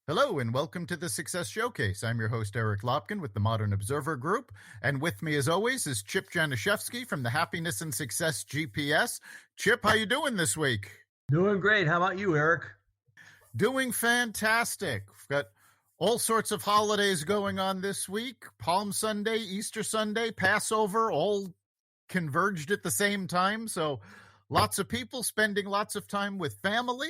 Hello and welcome to the Success Showcase. I'm your host, Eric Lopkin with the Modern Observer Group. And with me, as always, is Chip Janiszewski from the Happiness and Success GPS. Chip, how you doing this week? Doing great. How about you, Eric? Doing fantastic. We've got all sorts of holidays going on this week. Palm Sunday, Easter Sunday, Passover, all converged at the same time. So lots of people spending lots of time with family.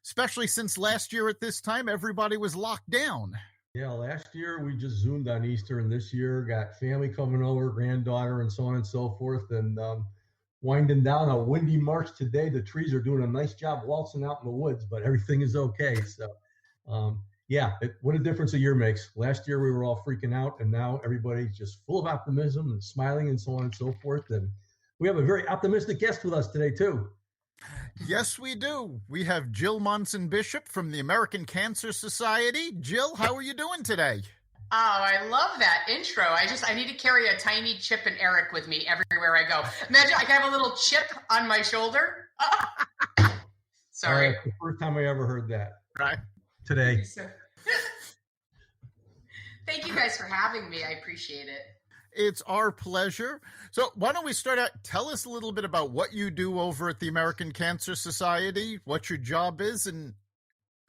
Especially since last year at this time, everybody was locked down. Yeah, last year we just zoomed on Easter, and this year got family coming over, granddaughter, and so on and so forth. And winding down a windy March today. The trees are doing a nice job waltzing out in the woods, but everything is okay. So, what a difference a year makes. Last year we were all freaking out, and now everybody's just full of optimism and smiling and so on and so forth. And we have a very optimistic guest with us today, too. Yes, we do. We have Jill Monson-Bishop from the American Cancer Society. Jill, how are you doing today? Oh, I love that intro. I need to carry a tiny Chip and Eric with me everywhere I go. Imagine I can have a little chip on my shoulder. Sorry. The first time I ever heard that. Right. Today. Thank you guys for having me. I appreciate it. It's our pleasure. So why don't we start out? Tell us a little bit about what you do over at the American Cancer Society, what your job is, and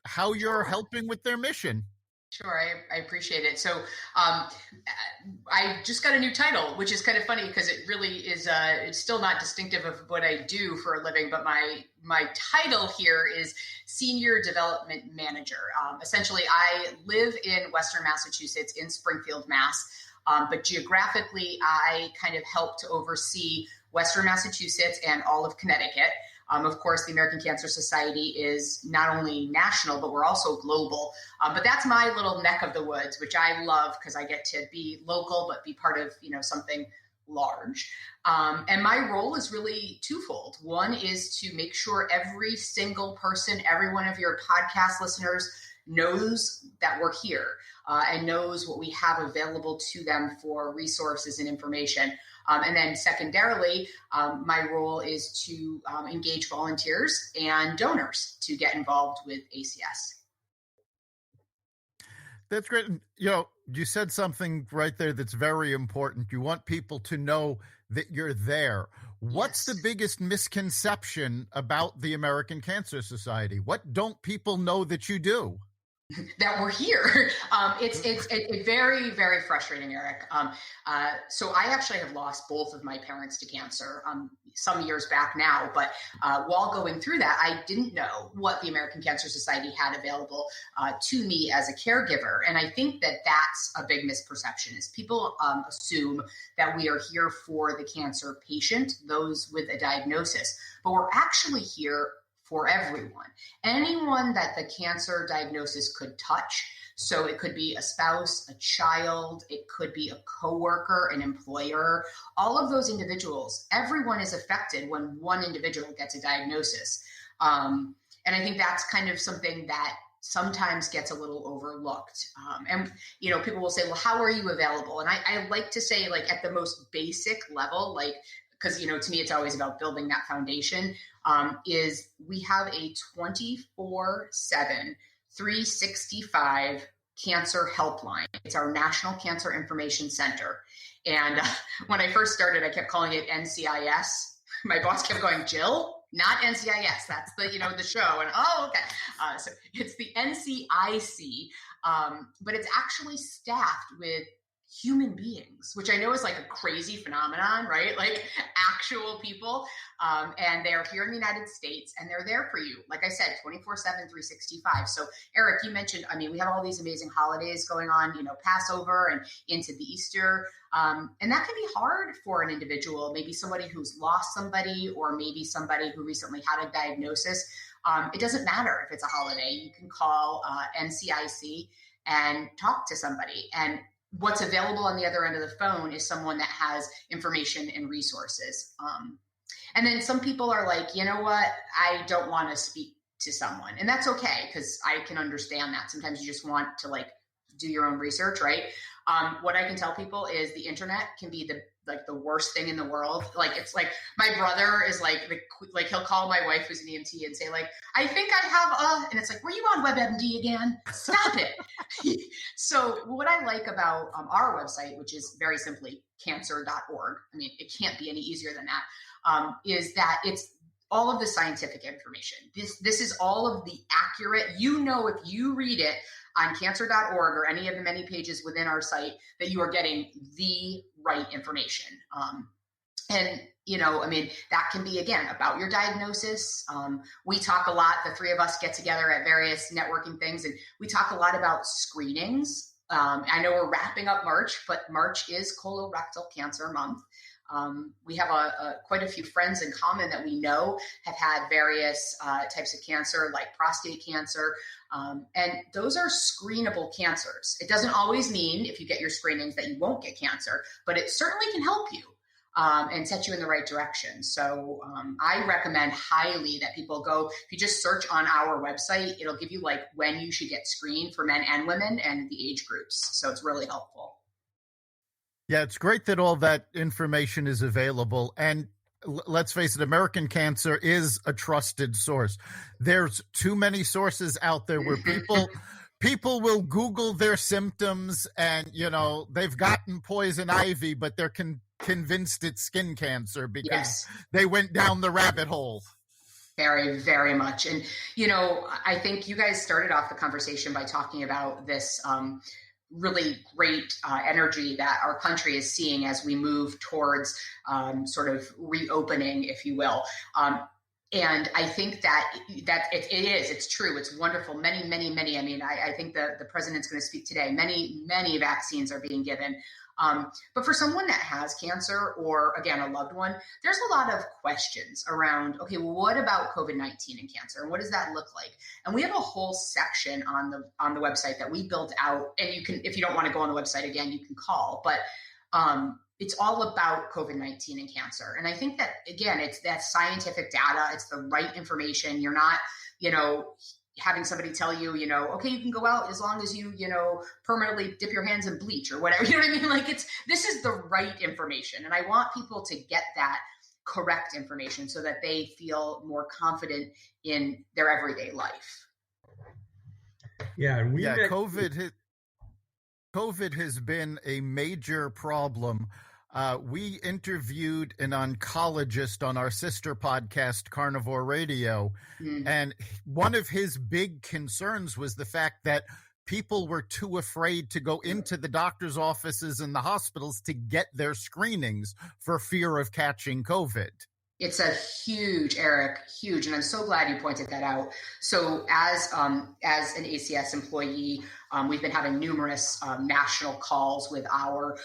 how you're helping with their mission. Sure, I appreciate it. So I just got a new title, which is kind of funny because it really is, it's still not distinctive of what I do for a living, but my title here is Senior Development Manager. Essentially, I live in Western Massachusetts in Springfield, Mass., but geographically, I kind of help to oversee Western Massachusetts and all of Connecticut. Of course, the American Cancer Society is not only national, but we're also global. But that's my little neck of the woods, which I love because I get to be local, but be part of, something large. And my role is really twofold. One is to make sure every single person, every one of your podcast listeners knows that we're here and knows what we have available to them for resources and information. And then secondarily, my role is to engage volunteers and donors to get involved with ACS. That's great. You said something right there that's very important. You want people to know that you're there. What's the biggest misconception about the American Cancer Society? What don't people know that you do? That we're here. It's very, very frustrating, Eric. So I actually have lost both of my parents to cancer some years back now, but while going through that, I didn't know what the American Cancer Society had available to me as a caregiver. And I think that that's a big misperception is people assume that we are here for the cancer patient, those with a diagnosis, but we're actually here for everyone, anyone that the cancer diagnosis could touch. So it could be a spouse, a child, it could be a coworker, an employer, all of those individuals, everyone is affected when one individual gets a diagnosis. And I think that's kind of something that sometimes gets a little overlooked. And people will say, well, how are you available? And I like to say, like, at the most basic level, like, because, to me, it's always about building that foundation, is we have a 24/7, 365 cancer helpline. It's our National Cancer Information Center. And when I first started, I kept calling it NCIS. My boss kept going, Jill, not NCIS. That's the show. And, okay. So it's the NCIC, but it's actually staffed with human beings, which I know is like a crazy phenomenon, right? Like actual people. And they're here in the United States and they're there for you. Like I said, 24/7, 365. So Eric, you mentioned, we have all these amazing holidays going on, Passover and into the Easter. And that can be hard for an individual, maybe somebody who's lost somebody or maybe somebody who recently had a diagnosis. It doesn't matter if it's a holiday. You can call NCIC and talk to somebody. And what's available on the other end of the phone is someone that has information and resources. And then some people are like, you know what, I don't want to speak to someone. And that's okay, because I can understand that. Sometimes you just want to do your own research, right? What I can tell people is the internet can be the like the worst thing in the world. Like, it's like my brother is like he'll call my wife who's an EMT and say like, I think I have and it's like, were you on WebMD again? Stop it. So what I like about our website, which is very simply cancer.org, I mean, it can't be any easier than that, is that it's all of the scientific information. This is all of the accurate, if you read it on cancer.org or any of the many pages within our site, that you are getting the right information. And, I mean, that can be, again, about your diagnosis. We talk a lot, the three of us get together at various networking things, and we talk a lot about screenings. I know we're wrapping up March, but March is colorectal cancer month. We have quite a few friends in common that we know have had various types of cancer, like prostate cancer. And those are screenable cancers. It doesn't always mean if you get your screenings that you won't get cancer, but it certainly can help you and set you in the right direction. So I recommend highly that people go, if you just search on our website, it'll give you like when you should get screened for men and women and the age groups. So it's really helpful. Yeah, it's great that all that information is available. And let's face it, American Cancer is a trusted source. There's too many sources out there where people will Google their symptoms and, they've gotten poison ivy, but they're convinced it's skin cancer because they went down the rabbit hole. Very, very much. And, I think you guys started off the conversation by talking about this really great energy that our country is seeing as we move towards sort of reopening, if you will. And I think that it's true. It's wonderful. Many, many, many. I mean, I think the president's going to speak today. Many, many vaccines are being given. But for someone that has cancer or, again, a loved one, there's a lot of questions around, okay, well, what about COVID-19 and cancer? And what does that look like? And we have a whole section on the website that we built out. And you can, if you don't want to go on the website again, you can call. But it's all about COVID-19 and cancer. And I think that, again, it's that scientific data. It's the right information. You're not, having somebody tell you, okay, you can go out as long as you, permanently dip your hands in bleach or whatever. You know what I mean? Like this is the right information. And I want people to get that correct information so that they feel more confident in their everyday life. Yeah. And COVID has been a major problem. We interviewed an oncologist on our sister podcast, Carnivore Radio, and one of his big concerns was the fact that people were too afraid to go into the doctor's offices and the hospitals to get their screenings for fear of catching COVID. It's a huge, Eric, huge. And I'm so glad you pointed that out. So as an ACS employee, we've been having numerous national calls with our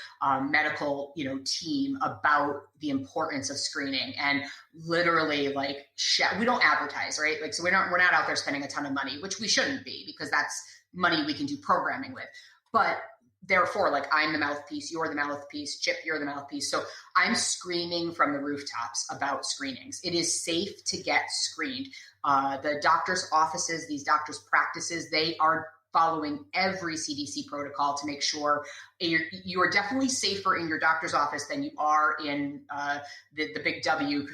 medical, team about the importance of screening, and literally we don't advertise, right? So we're not out there spending a ton of money, which we shouldn't be, because that's money we can do programming with. But therefore, I'm the mouthpiece, you're the mouthpiece, Chip, you're the mouthpiece. So I'm screaming from the rooftops about screenings. It is safe to get screened. The doctor's offices, these doctor's practices, they are following every CDC protocol to make sure you are definitely safer in your doctor's office than you are in the big W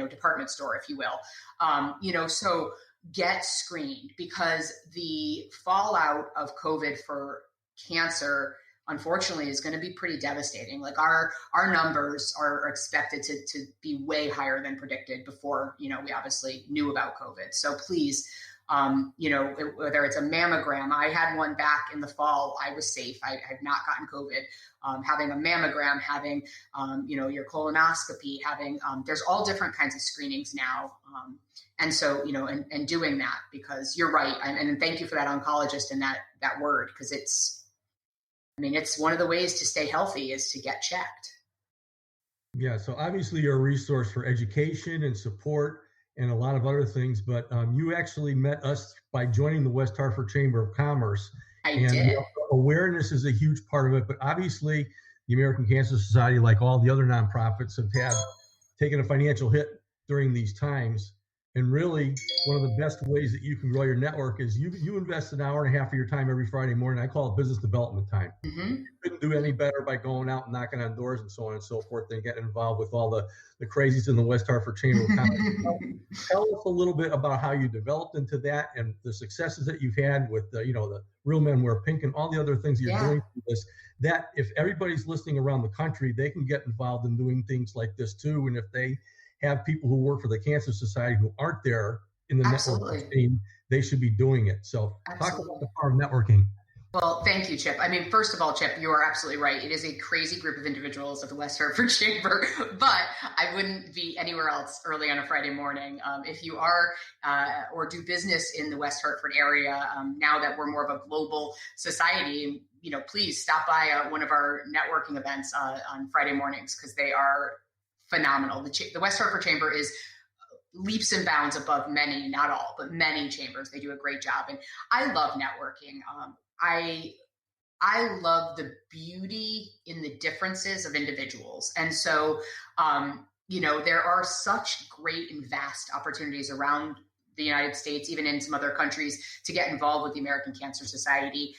department store, if you will. So get screened, because the fallout of COVID for cancer, unfortunately, is going to be pretty devastating. Our numbers are expected to be way higher than predicted before, we obviously knew about COVID. So please, whether it's a mammogram, I had one back in the fall. I was safe. I have not gotten COVID. Having a mammogram, having, your colonoscopy, having, there's all different kinds of screenings now. And so, and doing that, because you're right. And thank you for that oncologist and that word, because it's one of the ways to stay healthy is to get checked. Yeah. So obviously you're a resource for education and support and a lot of other things, but you actually met us by joining the West Hartford Chamber of Commerce. I did. Awareness is a huge part of it, but obviously the American Cancer Society, like all the other nonprofits, have taken a financial hit during these times. And really, one of the best ways that you can grow your network is you invest an hour and a half of your time every Friday morning. I call it business development time. Mm-hmm. You couldn't do any better by going out and knocking on doors and so on and so forth than getting involved with all the crazies in the West Hartford Chamber of Commerce. Tell us a little bit about how you developed into that and the successes that you've had with the Real Men Wear Pink and all the other things you're doing for this. That if everybody's listening around the country, they can get involved in doing things like this too. And if they have people who work for the Cancer Society who aren't there in the network scene, they should be doing it. So talk about the power of networking. Well, thank you, Chip. I mean, first of all, Chip, you are absolutely right. It is a crazy group of individuals at the West Hartford Chamber, but I wouldn't be anywhere else early on a Friday morning. If you are or do business in the West Hartford area, now that we're more of a global society, please stop by one of our networking events on Friday mornings because they are phenomenal. The West Hartford Chamber is leaps and bounds above many, not all, but many chambers. They do a great job. And I love networking. I love the beauty in the differences of individuals. And so, there are such great and vast opportunities around the United States, even in some other countries, to get involved with the American Cancer Society.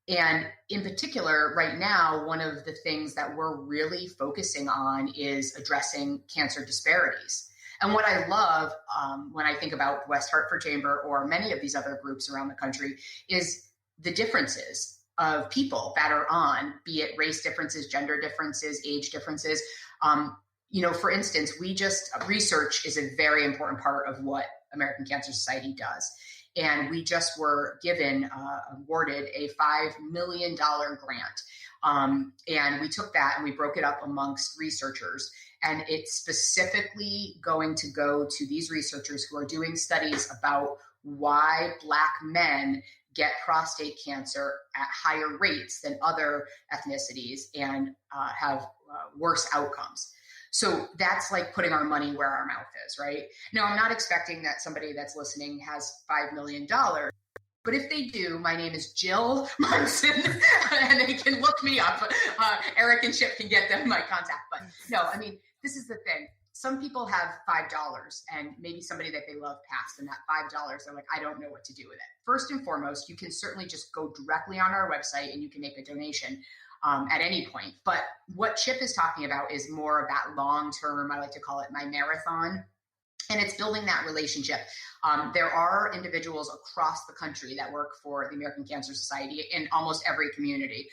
And in particular, right now, one of the things that we're really focusing on is addressing cancer disparities. And what I love when I think about West Hartford Chamber or many of these other groups around the country is the differences of people that are on, be it race differences, gender differences, age differences. For instance, research is a very important part of what American Cancer Society does. And we just were awarded a $5 million grant. And we took that and we broke it up amongst researchers. And it's specifically going to go to these researchers who are doing studies about why Black men get prostate cancer at higher rates than other ethnicities and have worse outcomes. So that's like putting our money where our mouth is, right? Now, I'm not expecting that somebody that's listening has $5 million. But if they do, my name is Jill Monson, and they can look me up. Eric and Chip can get them my contact. But no, I mean, this is the thing. Some people have $5 and maybe somebody that they love passed, and that $5, they're like, I don't know what to do with it. First and foremost, you can certainly just go directly on our website and you can make a donation at any point. But what Chip is talking about is more of that long-term, I like to call it my marathon. And it's building that relationship. There are individuals across the country that work for the American Cancer Society in almost every community.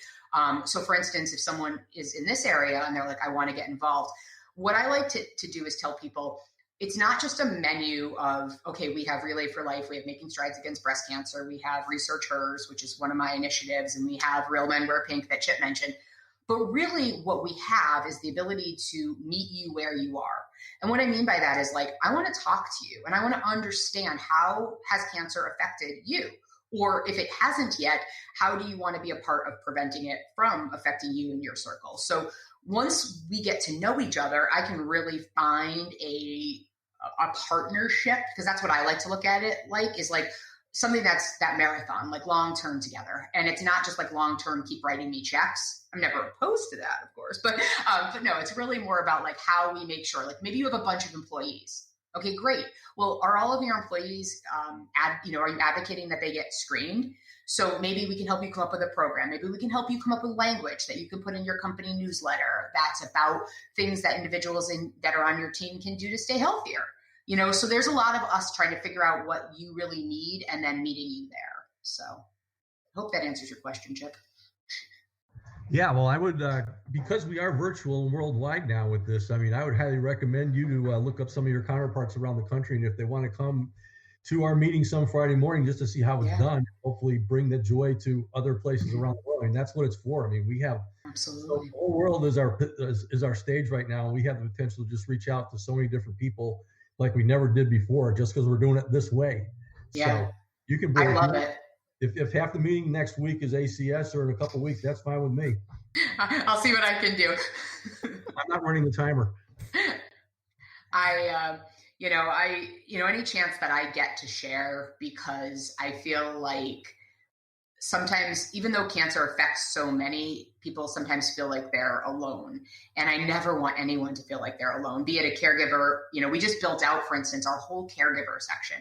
So for instance, if someone is in this area and they're like, I want to get involved, what I like to do is tell people, it's not just a menu of, okay, we have Relay for Life, we have Making Strides Against Breast Cancer, we have Research Hers, which is one of my initiatives, and we have Real Men Wear Pink that Chip mentioned. But really what we have is the ability to meet you where you are. And what I mean by that is like, I want to talk to you and I want to understand how has cancer affected you? Or if it hasn't yet, how do you want to be a part of preventing it from affecting you in your circle? So once we get to know each other, I can really find a partnership, because that's what I like to look at it like, is like something that's that marathon, like long-term together. And it's not just like long-term, keep writing me checks. I'm never opposed to that, of course, but no, it's really more about like how we make sure, like maybe you have a bunch of employees. Okay, great. Well, are all of your employees, are you advocating that they get screened? So maybe we can help you come up with a program. Maybe we can help you come up with language that you can put in your company newsletter that's about things that individuals that are on your team can do to stay healthier. So there's a lot of us trying to figure out what you really need and then meeting you there. So I hope that answers your question, Chip. Yeah, well, I would, because we are virtual and worldwide now with this, I mean, I would highly recommend you to look up some of your counterparts around the country. And if they want to come to our meeting some Friday morning just to see how it's done, hopefully bring the joy to other places around the world. I mean, that's what it's for. I mean, we have absolutely the whole world is our stage right now. And we have the potential to just reach out to so many different people like we never did before, just because we're doing it this way. Yeah. So you can bring I love it. If half the meeting next week is ACS or in a couple of weeks, that's fine with me. I'll see what I can do. I'm not running the timer. Any chance that I get to share, because I feel like sometimes, even though cancer affects so many people, sometimes feel like they're alone. And I never want anyone to feel like they're alone, be it a caregiver. We just built out, for instance, our whole caregiver section.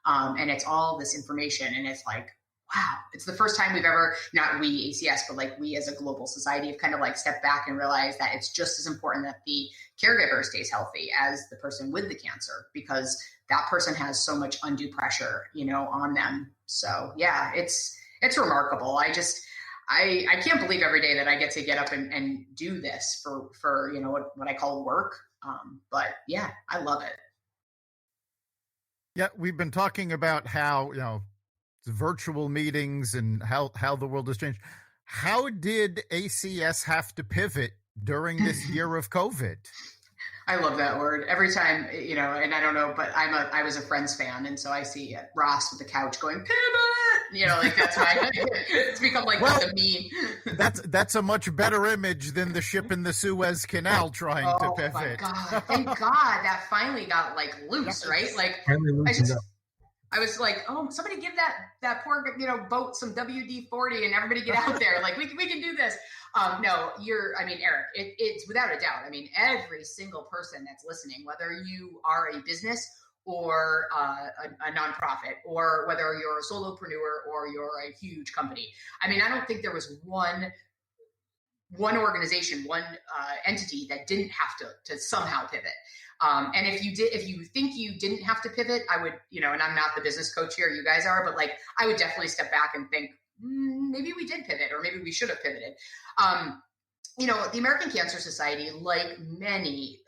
And it's all this information. And it's like, wow, it's the first time we've ever, not we ACS, but like we as a global society have kind of like stepped back and realized that it's just as important that the caregiver stays healthy as the person with the cancer, because that person has so much undue pressure, on them. So yeah, it's remarkable. I can't believe every day that I get to get up and do this for what I call work. But yeah, I love it. Yeah, we've been talking about how, virtual meetings and how the world has changed. How did ACS have to pivot during this year of COVID? I love that word. Every time, and I don't know, but I was a Friends fan. And so I see Ross with the couch going, pivot, like that's why it's become like the meme. That's a much better image than the ship in the Suez Canal trying to pivot. Oh my God. Thank God that finally got like loose, right? Like I was like, oh, somebody give that poor, boat some WD-40 and everybody get out there. Like we can do this. No, Eric, it's without a doubt. Every single person that's listening, whether you are a business or a nonprofit, or whether you're a solopreneur or you're a huge company. I don't think there was one organization, one entity that didn't have to somehow pivot. And if you think you didn't have to pivot, I would, and I'm not the business coach here, you guys are, but like, I would definitely step back and think, maybe we did pivot, or maybe we should have pivoted. The American Cancer Society, like many,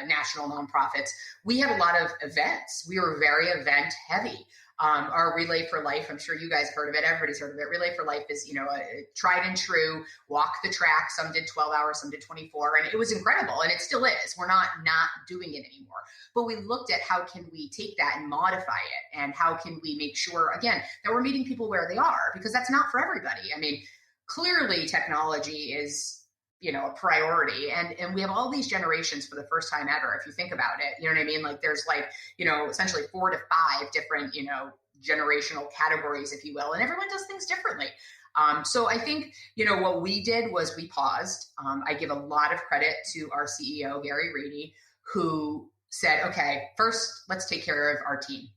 national nonprofits, we had a lot of events. We were very event heavy. Our Relay for Life, I'm sure you guys have heard of it. Everybody's heard of it. Relay for Life is, a tried and true, walk the track. Some did 12 hours, some did 24, and it was incredible. And it still is. We're not doing it anymore. But we looked at how can we take that and modify it? And how can we make sure, again, that we're meeting people where they are? Because that's not for everybody. Clearly technology is, a priority. And we have all these generations for the first time ever, if you think about it, you know what I mean? Like there's essentially 4 to 5 different, generational categories, if you will, and everyone does things differently. So I think, what we did was we paused. I give a lot of credit to our CEO, Gary Reedy, who said, okay, first let's take care of our team.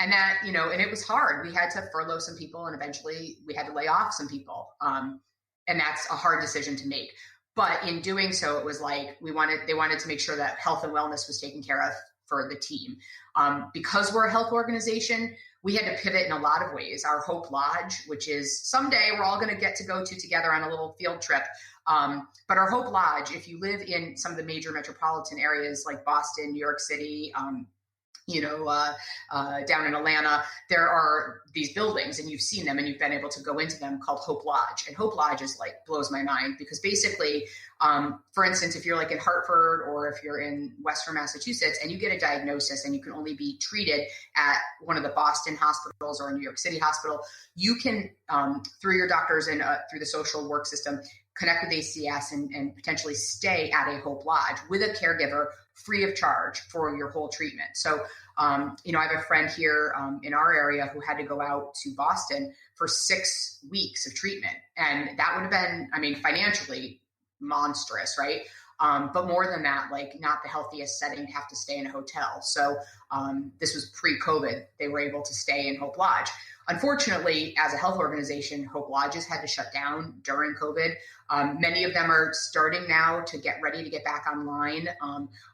And that, and it was hard. We had to furlough some people, and eventually we had to lay off some people. And that's a hard decision to make. But in doing so, it was like they wanted to make sure that health and wellness was taken care of for the team. Because we're a health organization, we had to pivot in a lot of ways. Our Hope Lodge, which is someday we're all going to get to go to together on a little field trip. But our Hope Lodge, if you live in some of the major metropolitan areas like Boston, New York City, down in Atlanta, there are these buildings, and you've seen them and you've been able to go into them, called Hope Lodge. And Hope Lodge is like, blows my mind, because basically, for instance, if you're like in Hartford or if you're in Western Massachusetts and you get a diagnosis and you can only be treated at one of the Boston hospitals or a New York City hospital, you can, through your doctors and through the social work system, connect with ACS and potentially stay at a Hope Lodge with a caregiver free of charge for your whole treatment. So, I have a friend here in our area who had to go out to Boston for 6 weeks of treatment. And that would have been, financially monstrous, right? But more than that, like not the healthiest setting to have to stay in a hotel. So this was pre-COVID. They were able to stay in Hope Lodge. Unfortunately, as a health organization, Hope Lodges had to shut down during COVID. Many of them are starting now to get ready to get back online.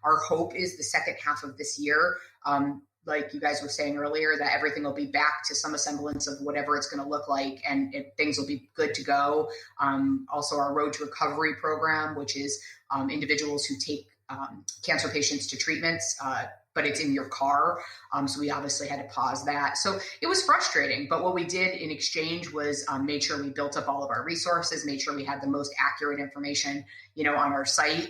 Our hope is the second half of this year, like you guys were saying earlier, that everything will be back to some semblance of whatever it's going to look like, and things will be good to go. Also, our Road to Recovery program, which is individuals who take cancer patients to treatments, but it's in your car. So we obviously had to pause that. So it was frustrating, but what we did in exchange was made sure we built up all of our resources, made sure we had the most accurate information, on our site,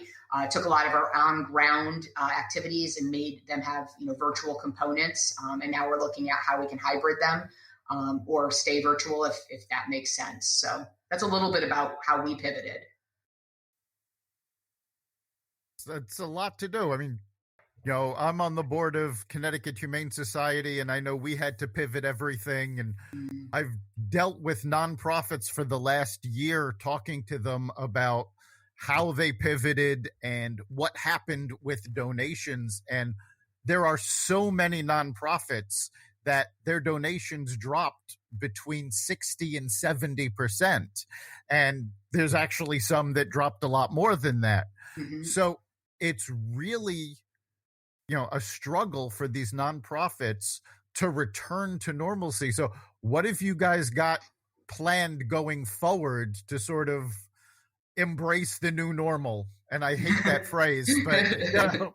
took a lot of our on-ground activities and made them have, virtual components. And now we're looking at how we can hybrid them or stay virtual if that makes sense. So that's a little bit about how we pivoted. That's a lot to do. I'm on the board of Connecticut Humane Society, and I know we had to pivot everything. And I've dealt with nonprofits for the last year, talking to them about how they pivoted and what happened with donations. And there are so many nonprofits that their donations dropped between 60 and 70%. And there's actually some that dropped a lot more than that. Mm-hmm. So it's really, a struggle for these nonprofits to return to normalcy. So what have you guys got planned going forward to sort of embrace the new normal? And I hate that phrase, but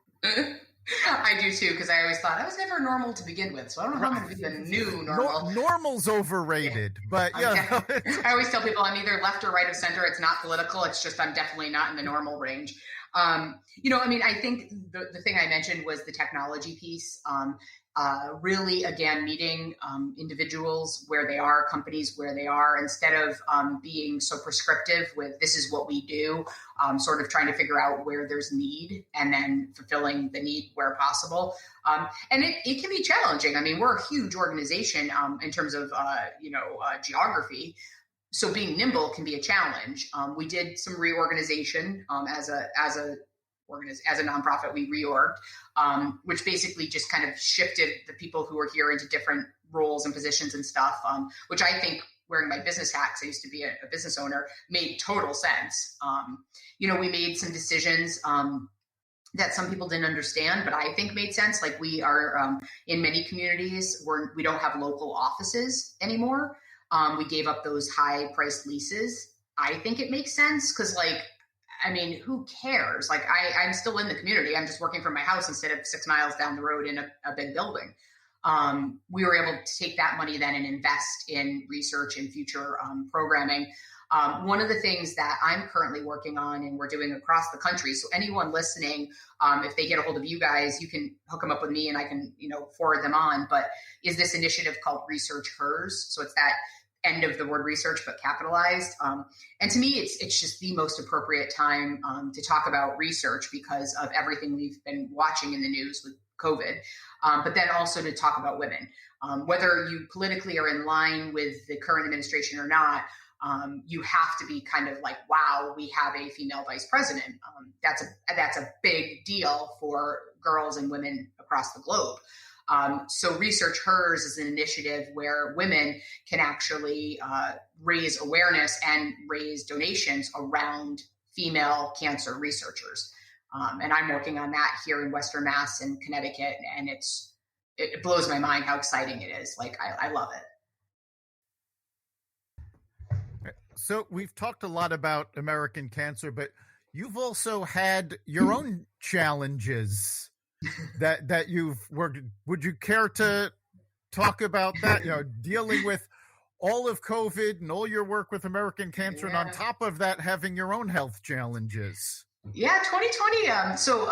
I do too, because I always thought I was never normal to begin with, so I don't know how I'm going to be the new normal. Normal's overrated, but I always tell people I'm either left or right of center. It's not political. It's just I'm definitely not in the normal range. I think the thing I mentioned was the technology piece. Really, again, meeting individuals where they are, companies where they are, instead of being so prescriptive with this is what we do, sort of trying to figure out where there's need and then fulfilling the need where possible. And it can be challenging. I mean, we're a huge organization in terms of, geography. So being nimble can be a challenge. We did some reorganization as a nonprofit. We reorged, which basically just kind of shifted the people who were here into different roles and positions and stuff, which I think, wearing my business hat, because I used to be a business owner, made total sense. We made some decisions that some people didn't understand, but I think made sense. Like we are in many communities where we don't have local offices anymore. We gave up those high-priced leases. I think it makes sense because, who cares? Like, I'm still in the community. I'm just working from my house instead of 6 miles down the road in a big building. We were able to take that money then and invest in research and future programming. One of the things that I'm currently working on and we're doing across the country, so anyone listening, if they get a hold of you guys, you can hook them up with me and I can, forward them on, but is this initiative called Research Hers. So it's that end of the word research, but capitalized. And to me, it's just the most appropriate time to talk about research because of everything we've been watching in the news with COVID, but then also to talk about women. Whether you politically are in line with the current administration or not, you have to be kind of like, wow, we have a female vice president. That's a big deal for girls and women across the globe. So Research Hers is an initiative where women can actually raise awareness and raise donations around female cancer researchers. And I'm working on that here in Western Mass and Connecticut, and it blows my mind how exciting it is. Like, I love it. So we've talked a lot about American cancer, but you've also had your own challenges that you've worked. Would you care to talk about that? Dealing with all of COVID and all your work with American Cancer, and on top of that, having your own health challenges. Yeah, 2020. So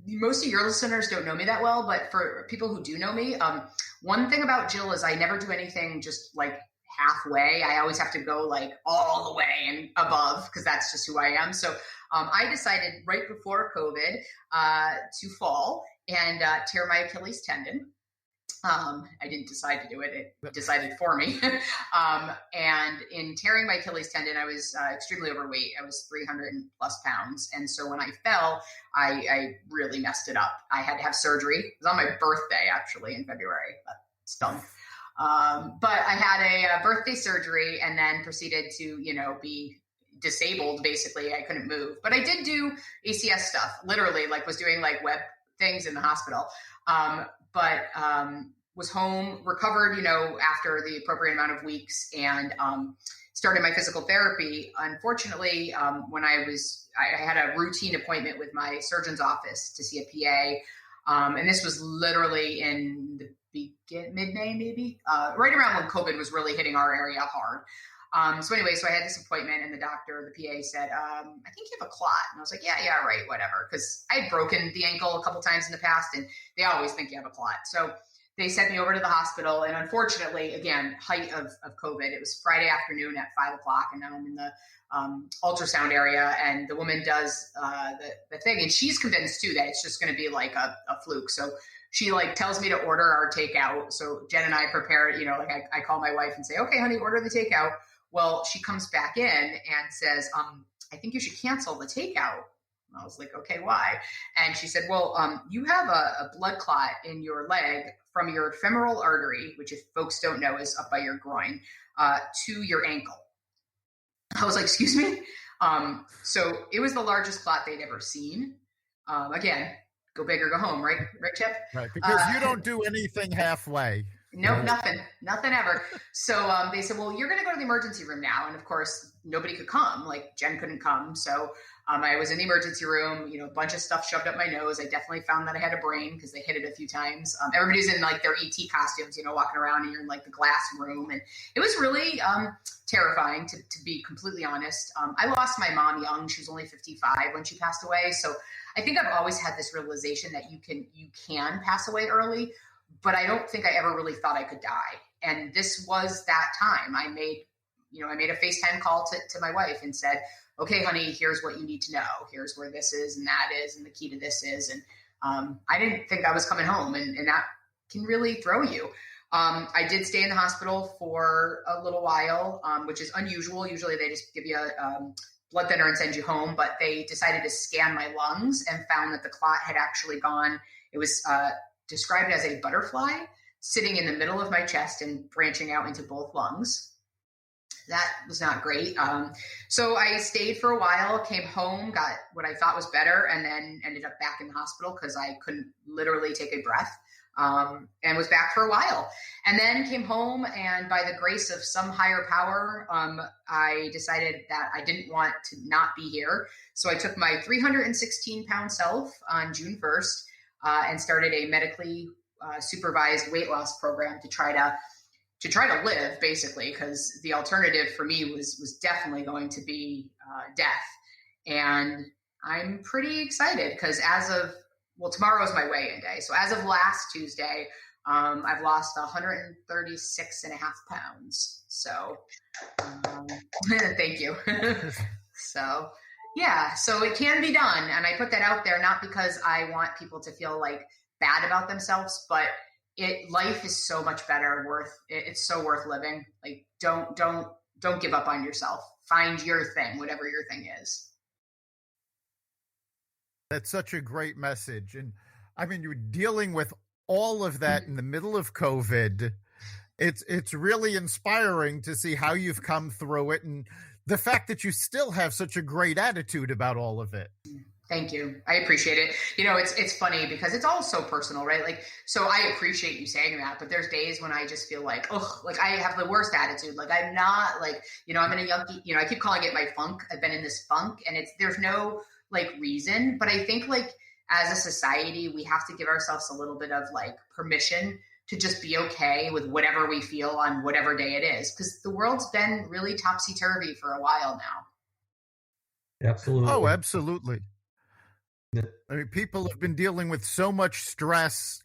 most of your listeners don't know me that well, but for people who do know me, one thing about Jill is I never do anything just like halfway. I always have to go like all the way and above because that's just who I am. So I decided right before COVID to fall and tear my Achilles tendon. I didn't decide to do it. It decided for me. And in tearing my Achilles tendon, I was extremely overweight. I was 300 plus pounds. And so when I fell, I really messed it up. I had to have surgery. It was on my birthday, actually, in February, but it's done. But I had a birthday surgery and then proceeded to, be disabled. Basically, I couldn't move, but I did do ACS stuff, literally, like was doing like web things in the hospital. But was home, recovered, after the appropriate amount of weeks, and started my physical therapy. Unfortunately, when I had a routine appointment with my surgeon's office to see a PA, and this was literally in the mid-May, maybe, right around when COVID was really hitting our area hard. So I had this appointment and the doctor, the PA said, I think you have a clot. And I was like, yeah, right, whatever. Cause I had broken the ankle a couple times in the past and they always think you have a clot. So they sent me over to the hospital. And unfortunately, again, height of COVID, it was Friday afternoon at 5 o'clock. And now I'm in the ultrasound area, and the woman does the thing. And she's convinced too that it's just going to be like a fluke. So she like tells me to order our takeout. So Jen and I prepare, like I call my wife and say, okay, honey, order the takeout. Well, she comes back in and says, I think you should cancel the takeout. I was like, okay, why? And she said, well, you have a blood clot in your leg from your femoral artery, which if folks don't know is up by your groin, to your ankle. I was like, excuse me? So it was the largest clot they'd ever seen. Again, go big or go home, right? Right, Chip? Right, because you don't do anything halfway. Nope, nothing ever. So they said, well, you're going to go to the emergency room now. And of course, nobody could come. Like Jen couldn't come. So I was in the emergency room, a bunch of stuff shoved up my nose. I definitely found that I had a brain because they hit it a few times. Everybody's in like their ET costumes, walking around, and you're in like the glass room. And it was really terrifying to be completely honest. I lost my mom young. She was only 55 when she passed away. So I think I've always had this realization that you can pass away early, but I don't think I ever really thought I could die. And this was that time. I made a FaceTime call to my wife and said, okay, honey, here's what you need to know. Here's where this is and that is, and the key to this is. And I didn't think I was coming home, and that can really throw you. I did stay in the hospital for a little while, which is unusual. Usually they just give you a blood thinner and send you home, but they decided to scan my lungs and found that the clot had actually gone. It was described as a butterfly sitting in the middle of my chest and branching out into both lungs. That was not great. So I stayed for a while, came home, got what I thought was better, and then ended up back in the hospital because I couldn't literally take a breath, and was back for a while. And then came home, and by the grace of some higher power, I decided that I didn't want to not be here. So I took my 316-pound self on June 1st and started a medically supervised weight loss program to try to live, basically, because the alternative for me was definitely going to be death. And I'm pretty excited because tomorrow is my weigh-in day. So as of last Tuesday, I've lost 136 and a half pounds. So thank you. So yeah, so it can be done. And I put that out there, not because I want people to feel like bad about themselves, but life is so much better. It's so worth living. Like, don't give up on yourself. Find your thing, whatever your thing is. That's such a great message. And I mean, you're dealing with all of that in the middle of COVID. It's really inspiring to see how you've come through it, and the fact that you still have such a great attitude about all of it. Thank you. I appreciate it. It's funny because it's all so personal, right? Like, so I appreciate you saying that, but there's days when I just feel like, I have the worst attitude. Like, I'm not like, I'm in a yucky, I keep calling it my funk. I've been in this funk, and there's no like reason, but I think like as a society, we have to give ourselves a little bit of like permission to just be okay with whatever we feel on whatever day it is. Because the world's been really topsy-turvy for a while now. Absolutely. Oh, absolutely. I mean, people have been dealing with so much stress.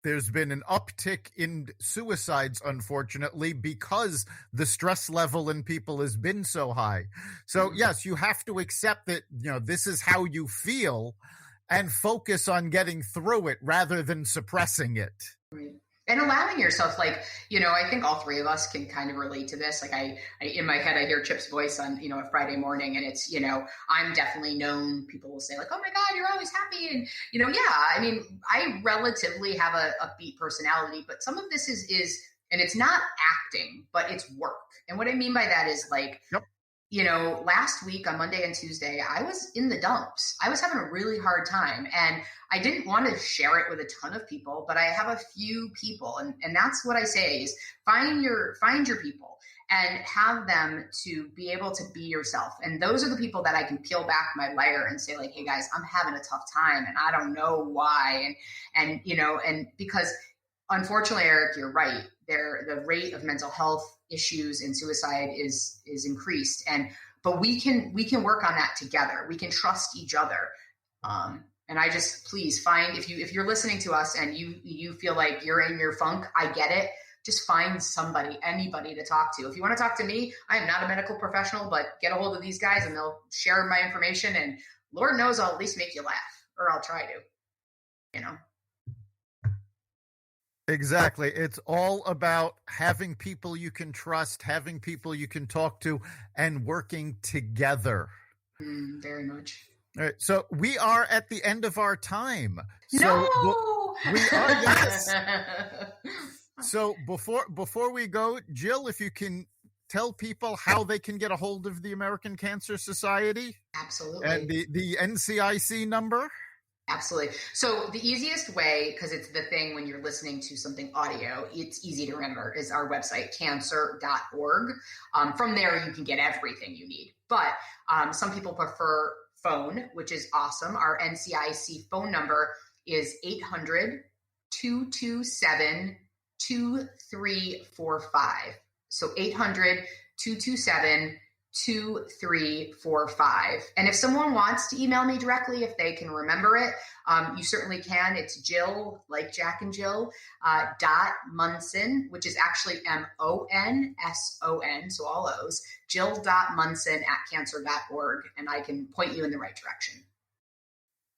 There's been an uptick in suicides, unfortunately, because the stress level in people has been so high. So, yes, you have to accept that, this is how you feel and focus on getting through it rather than suppressing it. Right. And allowing yourself, like, I think all three of us can kind of relate to this. Like I in my head, I hear Chip's voice on, a Friday morning, and it's, I'm definitely known. People will say like, oh my God, you're always happy. And, yeah, I mean, I relatively have a upbeat personality, but some of this is, and it's not acting, but it's work. And what I mean by that is like, yep. Last week on Monday and Tuesday, I was in the dumps. I was having a really hard time, and I didn't want to share it with a ton of people, but I have a few people, and that's what I say is find your people and have them to be able to be yourself. And those are the people that I can peel back my layer and say like, hey guys, I'm having a tough time and I don't know why. And because unfortunately, Eric, you're right. The rate of mental health issues and suicide is increased. But we can work on that together. We can trust each other. And I just, please find, if you're listening to us and you feel like you're in your funk, I get it. Just find somebody, anybody to talk to. If you want to talk to me, I am not a medical professional, but get a hold of these guys and they'll share my information. And Lord knows I'll at least make you laugh, or I'll try to, Exactly. It's all about having people you can trust, having people you can talk to, and working together. Very much. All right, so we are at the end of our time. No! We are, yes. So before we go, Jill, if you can tell people how they can get a hold of the American Cancer Society. Absolutely. And the NCIC number. Absolutely. So the easiest way, because it's the thing when you're listening to something audio, it's easy to remember, is our website, cancer.org. From there, you can get everything you need. But some people prefer phone, which is awesome. Our NCIC phone number is 800-227-2345. So 800-227-2345. And if someone wants to email me directly, if they can remember it, you certainly can. It's Jill, like Jack and Jill, .Monson, which is actually MONSON, so all O's, Jill.Monson@cancer.org, and I can point you in the right direction.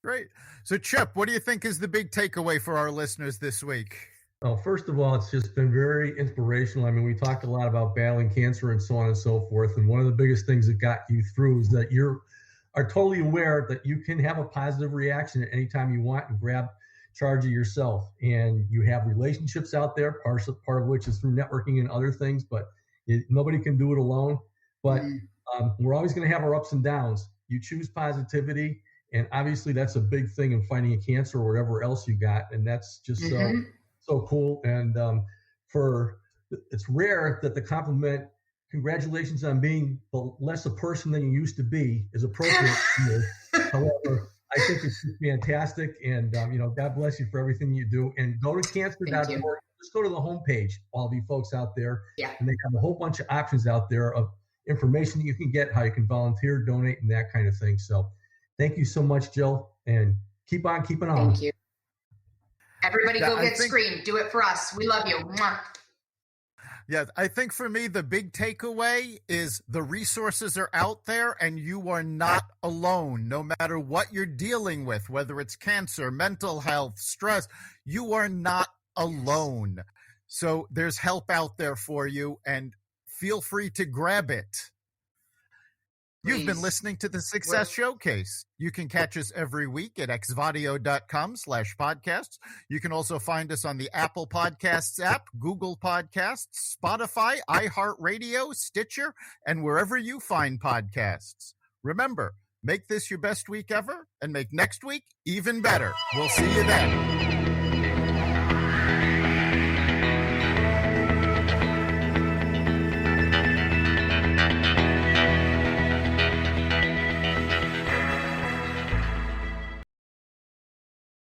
Great. So Chip, what do you think is the big takeaway for our listeners this week? Well, first of all, it's just been very inspirational. I mean, we talked a lot about battling cancer and so on and so forth. And one of the biggest things that got you through is that you are totally aware that you can have a positive reaction at any time you want and grab charge of yourself. And you have relationships out there, part of which is through networking and other things, but nobody can do it alone. But we're always going to have our ups and downs. You choose positivity. And obviously, that's a big thing in fighting a cancer or whatever else you got. And that's just so cool. And it's rare that the compliment, congratulations on being less a person than you used to be, is appropriate here. However, I think it's just fantastic. And, God bless you for everything you do. And go to cancer.org. Just go to the homepage, all of you folks out there. Yeah. And they have a whole bunch of options out there of information that you can get, how you can volunteer, donate, and that kind of thing. So thank you so much, Jill. And keep on keeping on. Thank you. Everybody go get screamed. Do it for us. We love you. Mwah. Yeah, I think for me, the big takeaway is the resources are out there and you are not alone. No matter what you're dealing with, whether it's cancer, mental health, stress, you are not alone. So there's help out there for you and feel free to grab it. You've been listening to the Success Showcase. You can catch us every week at xvadio.com/podcasts. You can also find us on the Apple Podcasts app, Google Podcasts, Spotify, iHeartRadio, Stitcher, and wherever you find podcasts. Remember, make this your best week ever and make next week even better. We'll see you then.